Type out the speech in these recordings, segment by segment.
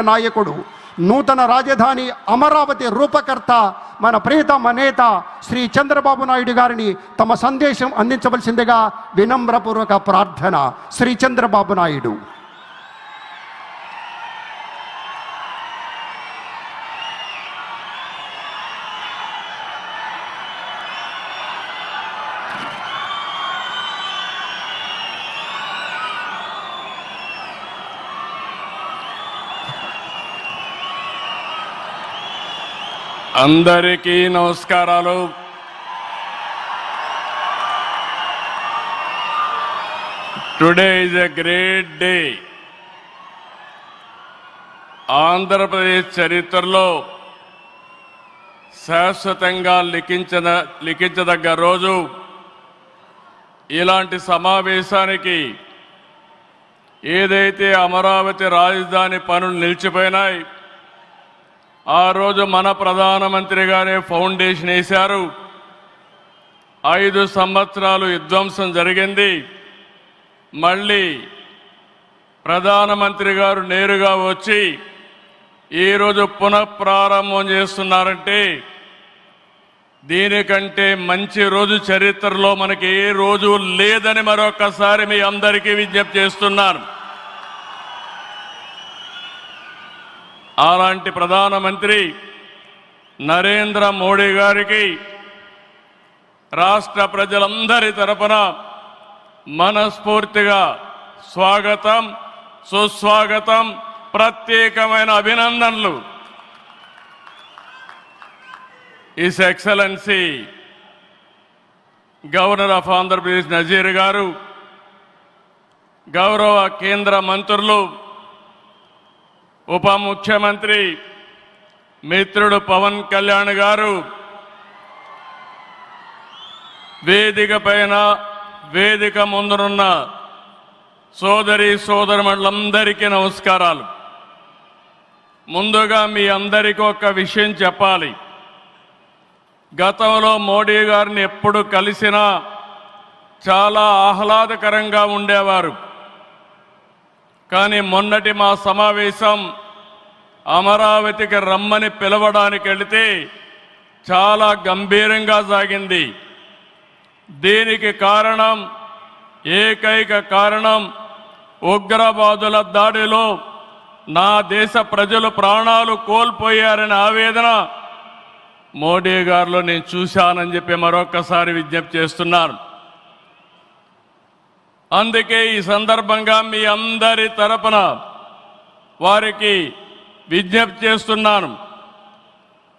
నాయకుడు నూతన రాజధాని అమరావతి రూపకర్త మన ప్రియతమ నేత శ్రీ చంద్రబాబు నాయుడు గారిని తమ సందేశం అందించవలసిందిగా వినమ్రపూర్వక ప్రార్థన. శ్రీ చంద్రబాబు నాయుడు. అందరికీ నమస్కారాలు. Today is a great day. Andhra Pradesh చరిత్రలో శాశ్వతంగా లిఖించదగ్గ రోజు. ఇలాంటి సమావేశానికి ఏదైతే అమరావతి రాజధాని పనులు నిలిచిపోయినాయి, ఆ రోజు మన ప్రధానమంత్రి గారే ఫౌండేషన్ వేశారు. 5 సంవత్సరాలు విధ్వంసం జరిగింది. మళ్ళీ ప్రధానమంత్రి గారు నేరుగా వచ్చి ఈరోజు పునఃప్రారంభం చేస్తున్నారంటే దీనికంటే మంచి రోజు చరిత్రలో మనకి ఏ రోజు లేదని మరొకసారి మీ అందరికీ విజ్ఞప్తి చేస్తున్నాను. అలాంటి ప్రధానమంత్రి నరేంద్ర మోడీ గారికి రాష్ట్ర ప్రజలందరి తరపున మనస్ఫూర్తిగా స్వాగతం, సుస్వాగతం, ప్రత్యేకమైన అభినందనలు. His excellency governor of Andhra Pradesh Nazeer garu, గౌరవ కేంద్ర మంత్రులు, ఉప ముఖ్యమంత్రి మిత్రుడు పవన్ కళ్యాణ్ గారు, వేదిక పైన వేదిక ముందునున్న సోదరి సోదరులందరికీ నమస్కారాలు. ముందుగా మీ అందరికీ ఒక విషయం చెప్పాలి. గతంలో మోడీ గారిని ఎప్పుడు కలిసినా చాలా ఆహ్లాదకరంగా ఉండేవారు. కానీ మొన్నటి మా సమావేశం అమరావతికి రమ్మని పిలవడానికి వెళితే చాలా గంభీరంగా సాగింది. దీనికి కారణం, ఏకైక కారణం, ఉగ్రవాదుల దాడిలో నా దేశ ప్రజలు ప్రాణాలు కోల్పోయారనే ఆవేదన మోడీ గారిలో నేను చూశానని చెప్పి మరొకసారి విజ్ఞప్తి చేస్తున్నాను. అందుకే ఈ సందర్భంగా మీ అందరి తరపున వారికి విజ్ఞప్తి చేస్తున్నాను.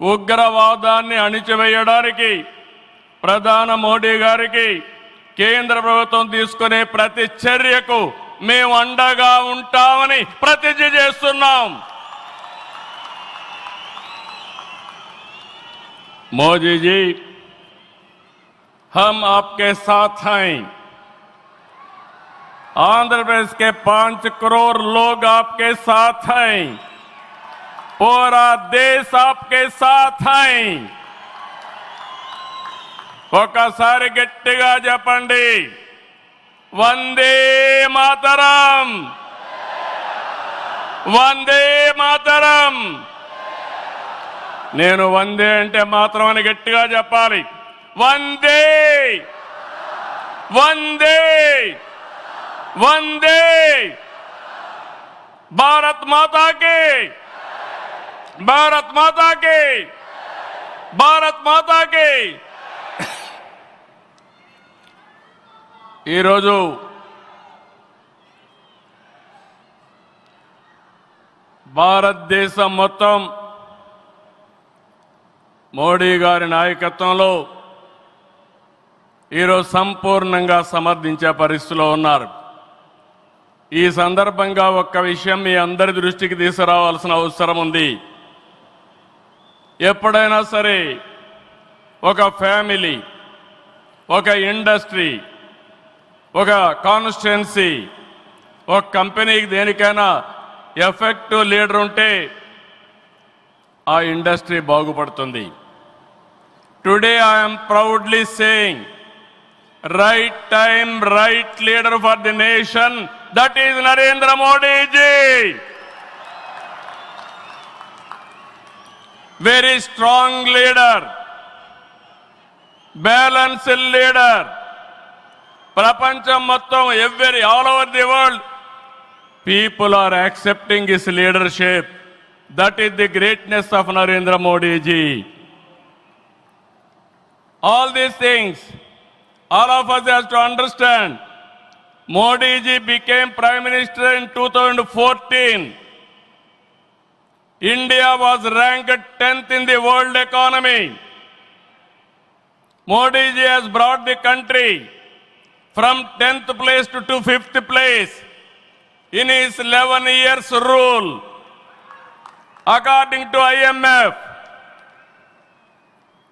ఉగ్రవాదాన్ని అణిచివేయడానికి ప్రధాని మోడీ గారికి కేంద్ర ప్రభుత్వం తీసుకునే ప్రతి చర్యకు మేము అండగా ఉంటామని ప్రతిజ్ఞ చేస్తున్నాం. మోదీ జీ, हम आपके साथ हैं. आंध्र प्रदेश के 5 करोड़ लोग आपके साथ हैं. पूरा देश आपके साथ हैं. ఒకసారి గట్టిగా చెప్పండి, వందే మాతరం, వందే మాతరం. నేను వందే అంటే మాత్రం అని గట్టిగా చెప్పాలి. వందే, వందే, వందే. భారత్ మాతా కి, భారత్ మాతా కి, భారత్ మాతా కి. ఈరోజు భారతదేశం మొత్తం మోడీ గారి నాయకత్వంలో ఈరోజు సంపూర్ణంగా సమర్థించే పరిస్థితిలో ఉన్నారు. ఈ సందర్భంగా ఒక్క విషయం మీ అందరి దృష్టికి తీసుకురావాల్సిన అవసరం ఉంది. ఎప్పుడైనా సరే ఒక ఫ్యామిలీ, ఒక ఇండస్ట్రీ, ఒక కాన్స్టిట్యుయెన్సీ, ఒక కంపెనీకి దేనికైనా ఎఫెక్టివ్ లీడర్ ఉంటే ఆ ఇండస్ట్రీ బాగుపడుతుంది. Today I'm proudly saying, right time, right leader for the nation. That is Narendra Modi ji. very strong leader, balanced leader. Prapancham mottam, all over the world, people are accepting his leadership. That is the greatness of Narendra Modi ji. All these things, all of us have to understand. Modi ji became Prime Minister in 2014. India was ranked 10th in the world economy. Modi ji has brought the country from 10th place to 5th place in his 11 years rule. According to IMF,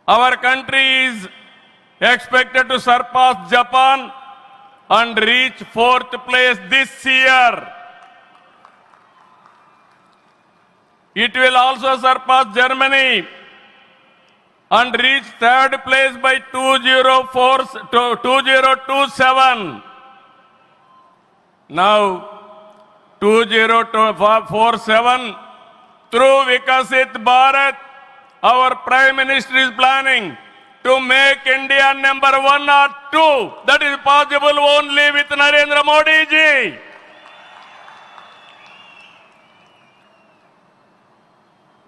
our country is expected to surpass Japan and reach 4th place this year. It will also surpass Germany and reach 3rd place by 2027. Now, 2047, through Vikasit Bharat, our Prime Minister is planning to make India number 1 or 2. That is possible only with Narendra Modi ji.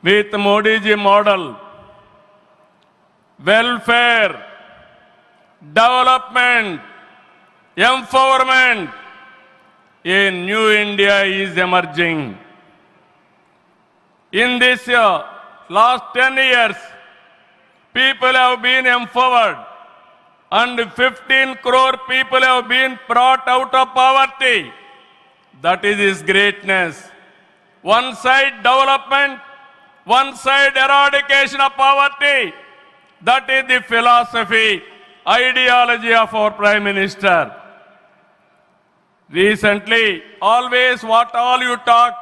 With Modi ji model, welfare, development, empowerment, a new India is emerging. In this last 10 years, people have been empowered and 15 crore people have been brought out of poverty. That is his greatness. One side development, one side eradication of poverty. That is the philosophy, ideology of our Prime Minister. Recently, always what all you talk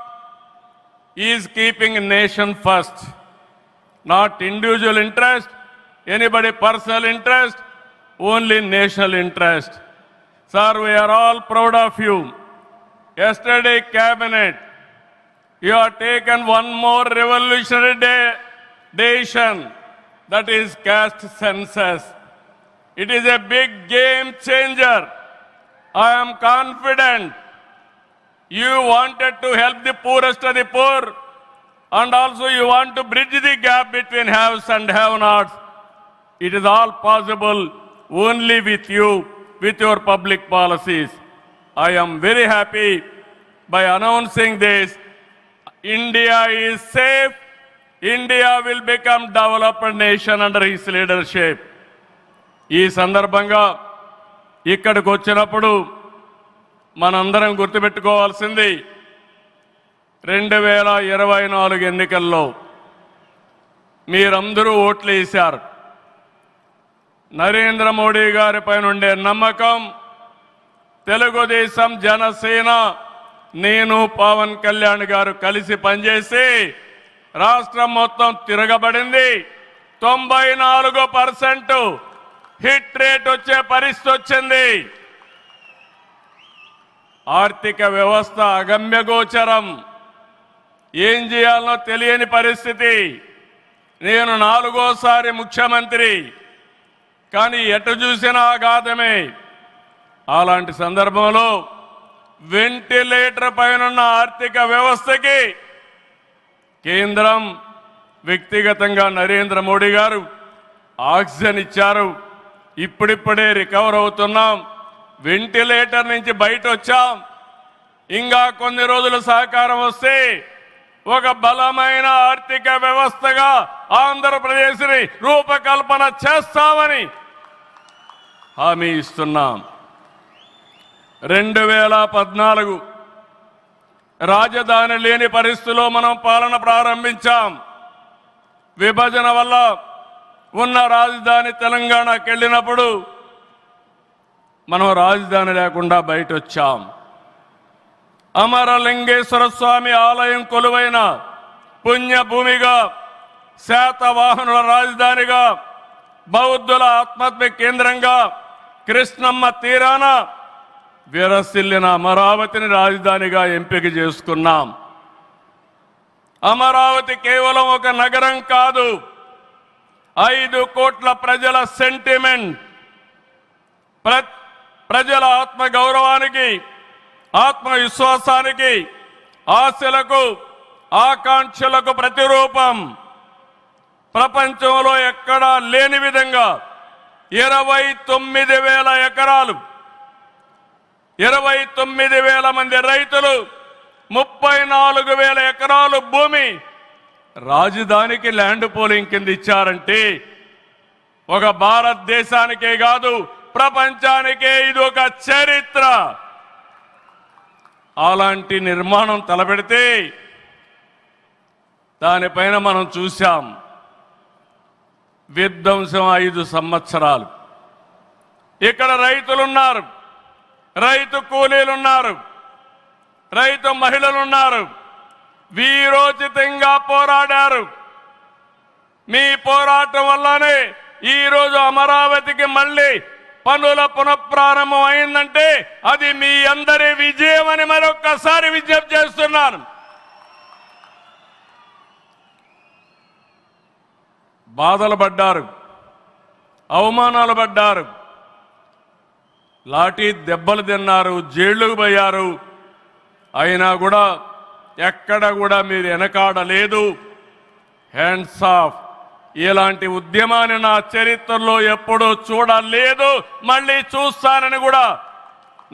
is keeping nation first, not individual interest, anybody personal interest, only national interest. Sir, we are all proud of you. Yesterday, cabinet, you have taken one more revolutionary decision, that is caste census. It is a big game changer. I am confident you wanted to help the poorest of the poor, and also you want to bridge the gap between haves and have-nots. It is all possible only with you, with your public policies. I am very happy by announcing this. India is safe. India will become developed nation under his leadership. ఈ సందర్భంగా ఇక్కడికి వచ్చినప్పుడు మనందరం గుర్తుపెట్టుకోవాల్సింది 2024 ఎన్నికల్లో మీరందరూ ఓట్లు వేశారు. నరేంద్ర మోడీ గారిపై ఉండే నమ్మకం, తెలుగుదేశం, జనసేన, నేను, పవన్ కళ్యాణ్ గారు కలిసి పనిచేసి రాష్ట్రం మొత్తం తిరగబడింది. 94% హిట్ రేట్ వచ్చే పరిస్థితి వచ్చింది. ఆర్థిక వ్యవస్థ అగమ్యగోచరం, ఏం చేయాలనో తెలియని పరిస్థితి. నేను 4వ సారి ముఖ్యమంత్రి, కానీ ఎటు చూసినా ఆఘాతమే. అలాంటి సందర్భంలో వెంటిలేటర్ పైన ఆర్థిక వ్యవస్థకి కేంద్రం వ్యక్తిగతంగా నరేంద్ర మోడీ గారు ఆక్సిజన్ ఇచ్చారు. ఇప్పుడిప్పుడే రికవర్ అవుతున్నాం, వెంటిలేటర్ నుంచి బయట వచ్చాం. ఇంకా కొన్ని రోజులు సహకారం వస్తే ఒక బలమైన ఆర్థిక వ్యవస్థగా ఆంధ్రప్రదేశ్ని రూపకల్పన చేస్తామని హామీ ఇస్తున్నాం. 2014 రాజధాని లేని పరిస్థితిలో మనం పాలన ప్రారంభించాం. విభజన వల్ల ఉన్న రాజధాని తెలంగాణకి వెళ్ళినప్పుడు మనం రాజధాని లేకుండా బయట వచ్చాం. అమరలింగేశ్వర స్వామి ఆలయం కొలువైన పుణ్యభూమిగా, శాతవాహనుల రాజధానిగా, బౌద్ధుల ఆత్మహత్య కేంద్రంగా, కృష్ణమ్మ తీరాన విరసిల్లిన అమరావతిని రాజధానిగా ఎంపిక చేసుకున్నాం. అమరావతి కేవలం ఒక నగరం కాదు, 5 కోట్ల ప్రజల సెంటిమెంట్. ప్రజల ఆత్మ గౌరవానికి, ఆత్మవిశ్వాసానికి, ఆశలకు, ఆకాంక్షలకు ప్రతిరూపం. ప్రపంచంలో ఎక్కడా లేని విధంగా 29,000 ఎకరాలు, 29,000 మంది రైతులు, 34,000 ఎకరాలు భూమి రాజధానికి ల్యాండ్ పోలింగ్ కింద ఇచ్చారంటే ఒక భారతదేశానికే కాదు ప్రపంచానికే ఇది ఒక చరిత్ర. అలాంటి నిర్మాణం తలపెడితే దానిపైన మనం చూశాం విధ్వంసం 5 సంవత్సరాలు. ఇక్కడ రైతులున్నారు, రైతు కూలీలున్నారు, రైతు మహిళలున్నారు, వీరోచితంగా పోరాడారు. మీ పోరాటం వల్లనే ఈరోజు అమరావతికి మళ్ళీ పనుల పునఃప్రారంభం అయిందంటే అది మీ అందరి విజయం అని మరొక్కసారి విజ్ఞప్తి చేస్తున్నాను. బాధలు పడ్డారు, అవమానాలు పడ్డారు, లాఠీ దెబ్బలు తిన్నారు, జైళ్లకు పోయారు. అయినా కూడా ఎక్కడ కూడా మీరు వెనకాడలేదు. Hands of. ఇలాంటి ఉద్యమాన్ని నా చరిత్రలో ఎప్పుడూ చూడలేదు, మళ్ళీ చూస్తానని కూడా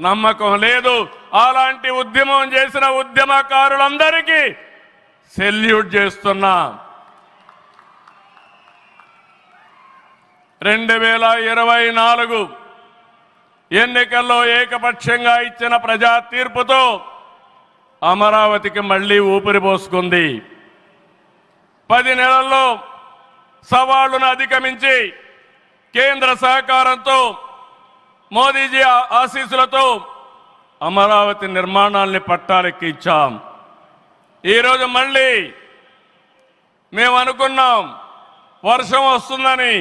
నమ్మకం లేదు. అలాంటి ఉద్యమం చేసిన ఉద్యమకారులందరికీ సెల్యూట్ చేస్తున్నా. 2024 ఎన్నికల్లో ఏకపక్షంగా ఇచ్చిన ప్రజా తీర్పుతో అమరావతికి మళ్లీ ఊపిరి పోసుకుంది. 10 నెలల్లో సవాళ్లను అధిగమించి కేంద్ర సహకారంతో, మోదీజీ ఆశీస్సులతో అమరావతి నిర్మాణాల్ని పట్టాలెక్కించాం. ఈరోజు మళ్ళీ మేము అనుకున్నాం వర్షం వస్తుందని,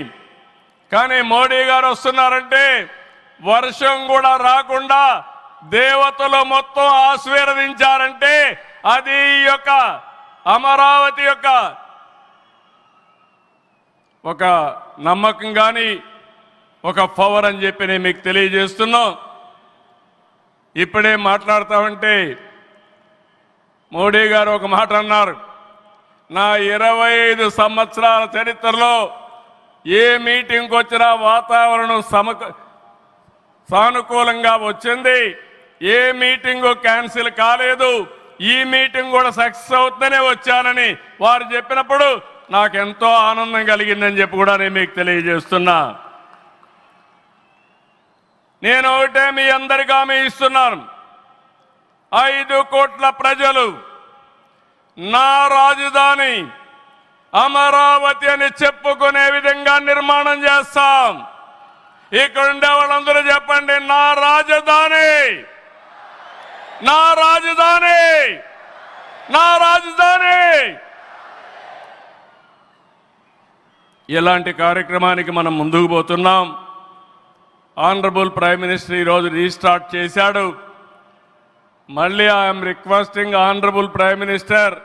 కానీ మోడీ గారు వస్తున్నారంటే వర్షం కూడా రాకుండా దేవతలు మొత్తం ఆశీర్వదించారంటే అది ఈ యొక్క అమరావతి యొక్క ఒక నమ్మకం కానీ ఒక పవర్ అని చెప్పి నేను మీకు తెలియజేస్తున్నాం. ఇప్పుడే మాట్లాడతామంటే మోడీ గారు ఒక మాట అన్నారు, నా 25 సంవత్సరాల చరిత్రలో ఏ మీటింగ్కి వచ్చినా వాతావరణం సానుకూలంగా వచ్చింది, ఏ మీటింగు క్యాన్సిల్ కాలేదు, ఈ మీటింగ్ కూడా సక్సెస్ అవుతుందనే వచ్చానని వారు చెప్పినప్పుడు నాకెంతో ఆనందం కలిగిందని చెప్పి కూడా నేను మీకు తెలియజేస్తున్నా. నేను ఒకటే మీ అందరికీ హామీ ఇస్తున్నాను, 5 కోట్ల ప్రజలు నా రాజధాని అమరావతి అని చెప్పుకునే విధంగా నిర్మాణం చేస్తాం. ఇక్కడ ఉండే వాళ్ళందరూ చెప్పండి, నా రాజధాని, నా రాజధాని, నా రాజధాని. ఇలాంటి కార్యక్రమానికి మనం ముందుకు పోతున్నాం. ఆనరబుల్ ప్రైమ్ మినిస్టర్ ఈరోజు రీస్టార్ట్ చేశాడు. మళ్ళీ I'm requesting honourable prime minister,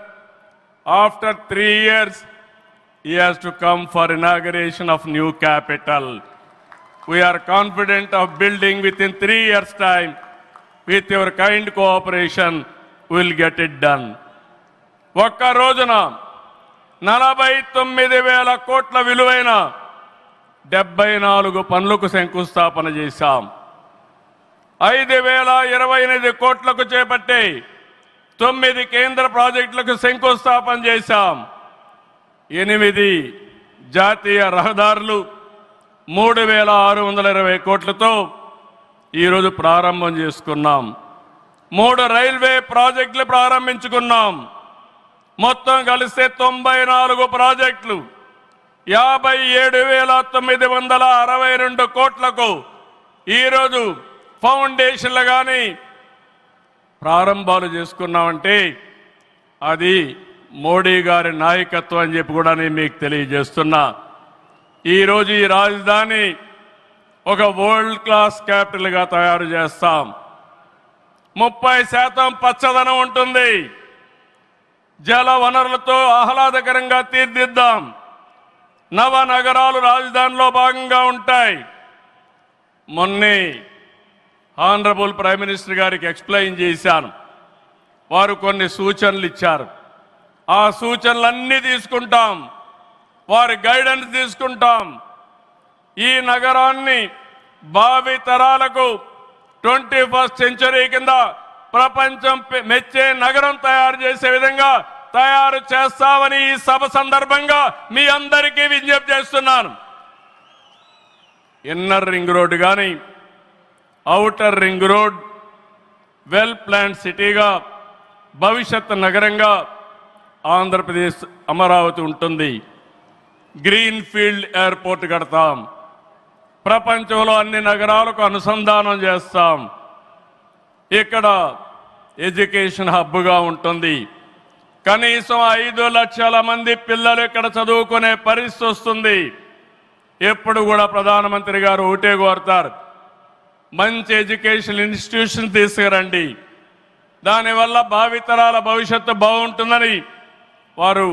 after 3 years he has to come for inauguration of new capital. We are confident of building within 3 years time. With your kind cooperation we will get it done. ఒక్క రోజున 49,000 కోట్ల విలువైన 74 పనులకు శంకుస్థాపన చేశాం. 5,028 కోట్లకు చేపట్టి 9 కేంద్ర ప్రాజెక్టులకు శంకుస్థాపన చేశాం. 8 జాతీయ రహదారులు 3,620 కోట్లతో ఈరోజు ప్రారంభం చేసుకున్నాం. 3 రైల్వే ప్రాజెక్టులు ప్రారంభించుకున్నాం. మొత్తం కలిస్తే 94 ప్రాజెక్టులు 57,962 కోట్లకు ఈరోజు ఫౌండేషన్లు కానీ ప్రారంభాలు చేసుకున్నామంటే అది మోడీ గారి నాయకత్వం అని చెప్పి కూడా నేను మీకు తెలియజేస్తున్నా. ఈరోజు ఈ రాజధాని ఒక వరల్డ్ క్లాస్ క్యాపిటల్గా తయారు చేస్తాం. 30% పచ్చదనం ఉంటుంది. జల వనరులతో ఆహ్లాదకరంగా తీర్చిదిద్దాం. నవ నగరాలు రాజధానిలో భాగంగా ఉంటాయి. మొన్నే ఆనరబుల్ ప్రైమ్ మినిస్టర్ గారికి ఎక్స్ప్లెయిన్ చేశాను. వారు కొన్ని సూచనలు ఇచ్చారు. ఆ సూచనలన్నీ తీసుకుంటాం, వారి గైడెన్స్ తీసుకుంటాం. ఈ నగరాన్ని భావి తరాలకు 21st సెంచరీ కింద ప్రపంచం మెచ్చే నగరం తయారు చేసే విధంగా తయారు చేస్తామని ఈ సభ సందర్భంగా మీ అందరికీ విజ్ఞప్తి చేస్తున్నాను. ఇన్నర్ రింగ్ రోడ్ కానీ outer ring road well plan సిటీగా భవిష్యత్ నగరంగా ఆంధ్రప్రదేశ్ అమరావతి ఉంటుంది. గ్రీన్ ఫీల్డ్ ఎయిర్పోర్ట్ కడతాం. ప్రపంచంలో అన్ని నగరాలకు అనుసంధానం చేస్తాం. ఇక్కడ ఎడ్యుకేషన్ హబ్గా ఉంటుంది. కనీసం 5 లక్షల మంది పిల్లలు ఇక్కడ చదువుకునే పరిస్థితి వస్తుంది. ఎప్పుడు కూడా ప్రధానమంత్రి గారు ఒకటే కోరుతారు, మంచి ఎడ్యుకేషన్ ఇన్స్టిట్యూషన్ తీసుకురండి, దానివల్ల భావితరాల భవిష్యత్తు బాగుంటుందని వారు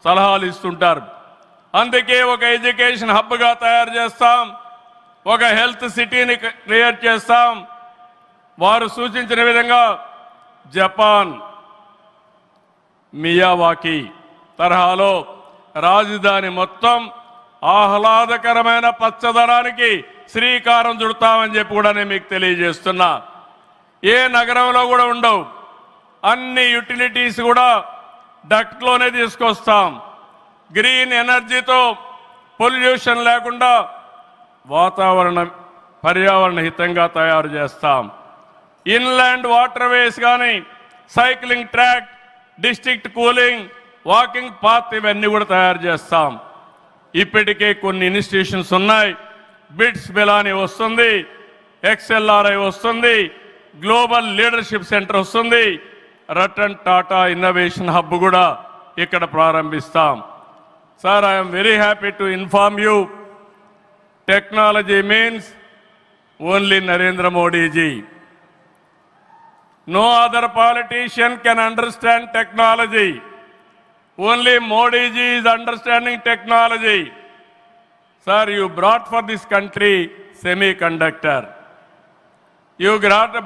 సలహాలు ఇస్తుంటారు. అందుకే ఒక ఎడ్యుకేషన్ హబ్గా తయారు చేస్తాం, ఒక హెల్త్ సిటీని క్రియేట్ చేస్తాం. వారు సూచించిన విధంగా జపాన్ మియావాకి తరహాలో రాజధాని మొత్తం ఆహ్లాదకరమైన పచ్చదనానికి శ్రీకారం చుడతామని చెప్పి కూడా నేను మీకు తెలియజేస్తున్నా. ఏ నగరంలో కూడా ఉండవు. అన్ని యుటిలిటీస్ కూడా డక్ట్లోనే తీసుకొస్తాం. గ్రీన్ ఎనర్జీతో పొల్యూషన్ లేకుండా పర్యావరణ హితంగా తయారు చేస్తాం. ఇన్లాండ్ వాటర్ వేస్ కానీ cycling track, district cooling, walking path ఇవన్నీ కూడా తయారు చేస్తాం. ఇప్పటికే కొన్ని ఇన్స్టిట్యూషన్స్ ఉన్నాయి. బిట్స్ బిలాని వస్తుంది, XLRI వస్తుంది, గ్లోబల్ లీడర్షిప్ సెంటర్ వస్తుంది, రతన్ టాటా ఇన్నోవేషన్ హబ్ కూడా ఇక్కడ ప్రారంభిస్తాం. Sir, I'm very happy to inform you, technology means only Narendra Modiji. No other politician can understand technology. Only Modi ji is understanding technology. Sir, you brought for this country semiconductor. You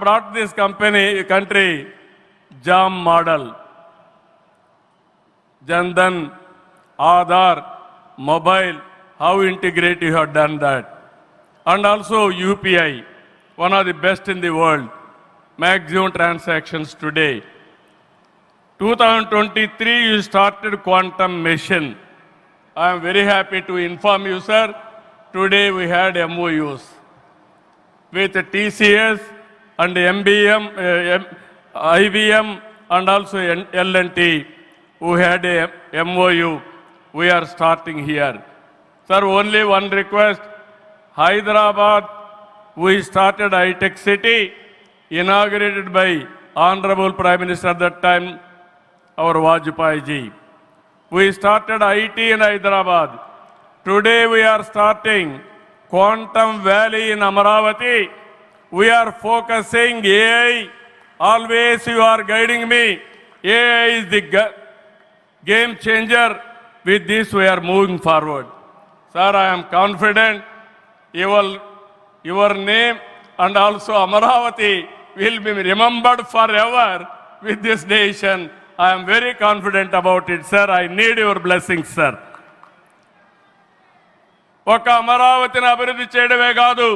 brought this country JAM model. Jandan, Aadhaar, mobile, how integrated you have done that. And also UPI, one of the best in the world. Maximum transactions today. 2023 you started quantum mission. I am very happy to inform you, sir. Today we had MOUs with TCS and MBM, IBM and also L&T who had a MOU. We are starting here. Sir, only one request. Hyderabad, we started high-tech city, inaugurated by Honorable Prime Minister at that time, our Vajpayee ji. We started IT in Hyderabad. Today we are starting Quantum Valley in Amaravati. We are focusing AI. Always you are guiding me. AI is the game changer. With this we are moving forward. Sir, I am confident your name and also Amaravati will be remembered forever with this nation. I am very confident about it, sir. I need your blessings, sir. ఒక అమరావతిని అభివృద్ధి చేయడమే కాదు,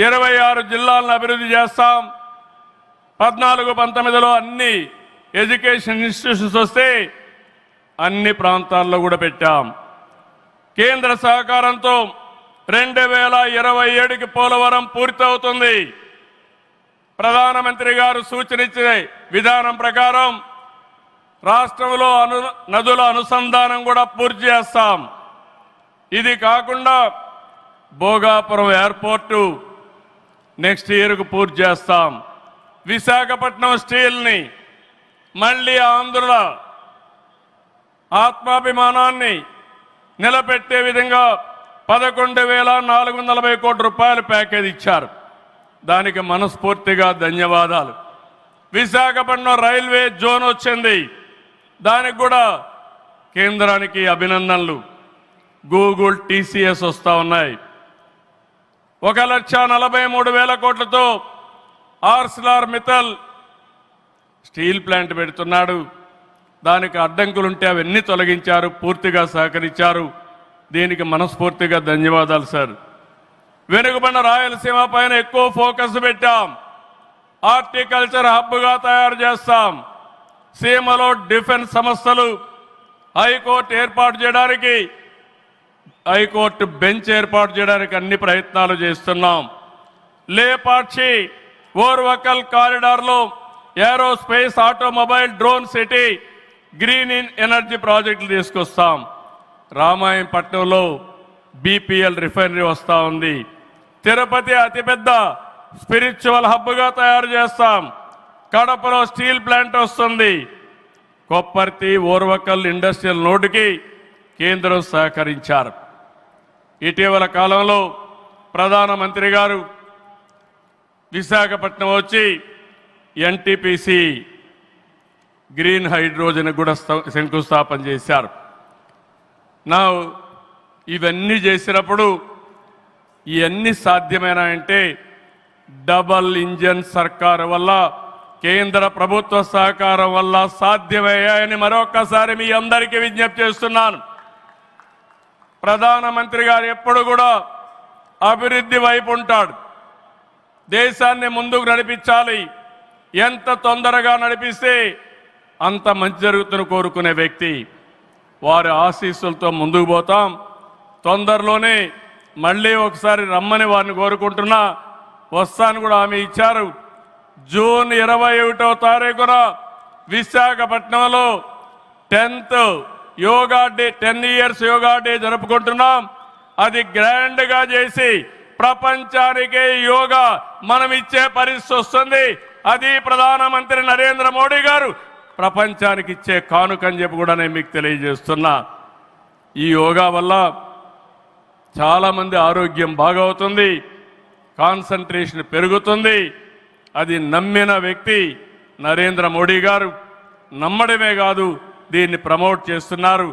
26 జిల్లాలను అభివృద్ధి చేస్తాం. 14-19లో అన్ని education institutions వస్తే అన్ని ప్రాంతాల్లో కూడా పెట్టాం. కేంద్ర సహకారంతో 2027కి పోలవరం పూర్తవుతుంది. ప్రధానమంత్రి గారు సూచనిచ్చే విధానం ప్రకారం రాష్ట్రంలో నదుల అనుసంధానం కూడా పూర్తి చేస్తాం. ఇది కాకుండా భోగాపురం ఎయిర్పోర్టు నెక్స్ట్ ఇయర్కు పూర్తి చేస్తాం. విశాఖపట్నం స్టీల్ని మళ్ళీ ఆంధ్రుల ఆత్మాభిమానాన్ని నిలబెట్టే విధంగా 11,440 కోట్ల రూపాయల ప్యాకేజ్ ఇచ్చారు. దానికి మనస్ఫూర్తిగా ధన్యవాదాలు. విశాఖపట్నం రైల్వే జోన్ వచ్చింది. దానికి కూడా కేంద్రానికి అభినందనలు. గూగుల్, టీసీఎస్ వస్తూ ఉన్నాయి. 1,43,000 కోట్లతో ఆర్సిలార్ మిత్తల్ స్టీల్ ప్లాంట్ పెడుతున్నాడు. దానికి అడ్డంకులుంటే అవన్నీ తొలగించారు, పూర్తిగా సహకరించారు. దీనికి మనస్ఫూర్తిగా ధన్యవాదాలు సార్. వెనుకబడిన రాయలసీమ పైన ఎక్కువ ఫోకస్ పెట్టాం. హార్టికల్చర్ హబ్గా తయారు చేస్తాం. సీమలో డిఫెన్స్ సంస్థలు, హైకోర్టు ఏర్పాటు చేయడానికి, హైకోర్టు బెంచ్ ఏర్పాటు చేయడానికి అన్ని ప్రయత్నాలు చేస్తున్నాం. లేపాక్షి ఓర్వకల్ కారిడార్లో aerospace, automobile, drone city, green energy ప్రాజెక్టులు తీసుకొస్తాం. రామాయంపట్నంలో బీపీఎల్ రిఫైనరీ వస్తూ ఉంది. తిరుపతి అతిపెద్ద స్పిరిచువల్ హబ్గా తయారు చేస్తాం. కడపలో స్టీల్ ప్లాంట్ వస్తుంది. కొప్పర్తి, ఓర్వకల్ ఇండస్ట్రియల్ నోడ్కి కేంద్రం సహకరించారు. ఇటీవల కాలంలో ప్రధానమంత్రి గారు విశాఖపట్నం వచ్చి ఎన్టీపీసీ గ్రీన్ హైడ్రోజన్ కూడా శంకుస్థాపన చేశారు. ఇవన్నీ చేసినప్పుడు ఇవన్నీ సాధ్యమేనా డబల్ ఇంజన్ సర్కారు వల్ల, కేంద్ర ప్రభుత్వ సహకారం వల్ల సాధ్యమయ్యాయని మరొక్కసారి మీ అందరికీ విజ్ఞప్తి చేస్తున్నాను. ప్రధానమంత్రి గారు ఎప్పుడు కూడా అభివృద్ధి వైపు ఉంటాడు. దేశాన్ని ముందుకు నడిపించాలి. ఎంత తొందరగా నడిపిస్తే అంత మంచి జరుగుతుందని కోరుకునే వ్యక్తి. వారి ఆశీస్సులతో ముందుకు పోతాం. తొందరలోనే మళ్ళీ ఒకసారి రమ్మని వారిని కోరుకుంటున్నా. వస్తాను కూడా హామీ ఇచ్చారు. జూన్ 21వ తారీఖున విశాఖపట్నంలో 10th yoga day, 10 years yoga day జరుపుకుంటున్నాం. అది గ్రాండ్గా చేసి ప్రపంచానికే యోగా మనం ఇచ్చే పరిస్థితి వస్తుంది. అది ప్రధానమంత్రి నరేంద్ర మోడీ గారు ప్రపంచానికి ఇచ్చే కానుకని చెప్పి కూడా నేను మీకు తెలియజేస్తున్నా. ఈ యోగా వల్ల చాలామంది ఆరోగ్యం బాగవుతుంది, కాన్సంట్రేషన్ పెరుగుతుంది. అది నమ్మిన వ్యక్తి నరేంద్ర మోడీ గారు. నమ్మడమే కాదు, దీన్ని ప్రమోట్ చేస్తున్నారు.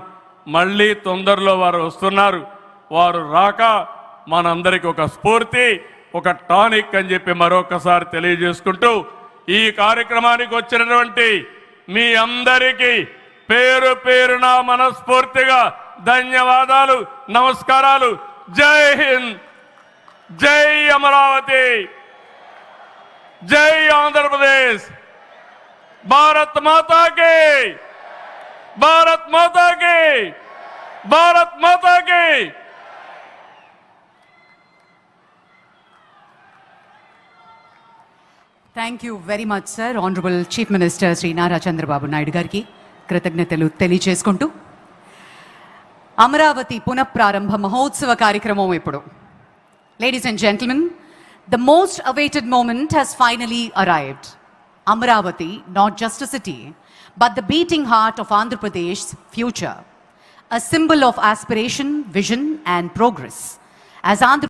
మళ్ళీ తొందరలో వారు వస్తున్నారు. వారు రాక మనందరికీ ఒక స్ఫూర్తి, ఒక టానిక్ అని చెప్పి మరొకసారి తెలియజేసుకుంటూ ఈ కార్యక్రమానికి వచ్చినటువంటి మీ అందరికీ పేరు పేరున మనస్ఫూర్తిగా ధన్యవాదాలు, నమస్కారాలు. జై హింద్, జై అమరావతి, జై ఆంధ్రప్రదేశ్, భారత్ మాతా కి, భారత్ మాతా కి, భారత్ మాతా కి. Thank you very much sir. Honourable chief minister Shri Nara Chandrababu Naidu గారికి కృతజ్ఞతలు తెలియజేసుకుంటూ అమరావతి పునఃప్రారంభ మహోత్సవ కార్యక్రమం ఇప్పుడు. Ladies and gentlemen, the most awaited moment has finally arrived. Amaravati, not just a city, but the beating heart of Andhra Pradesh's future. A symbol of aspiration, vision and progress. As Andhra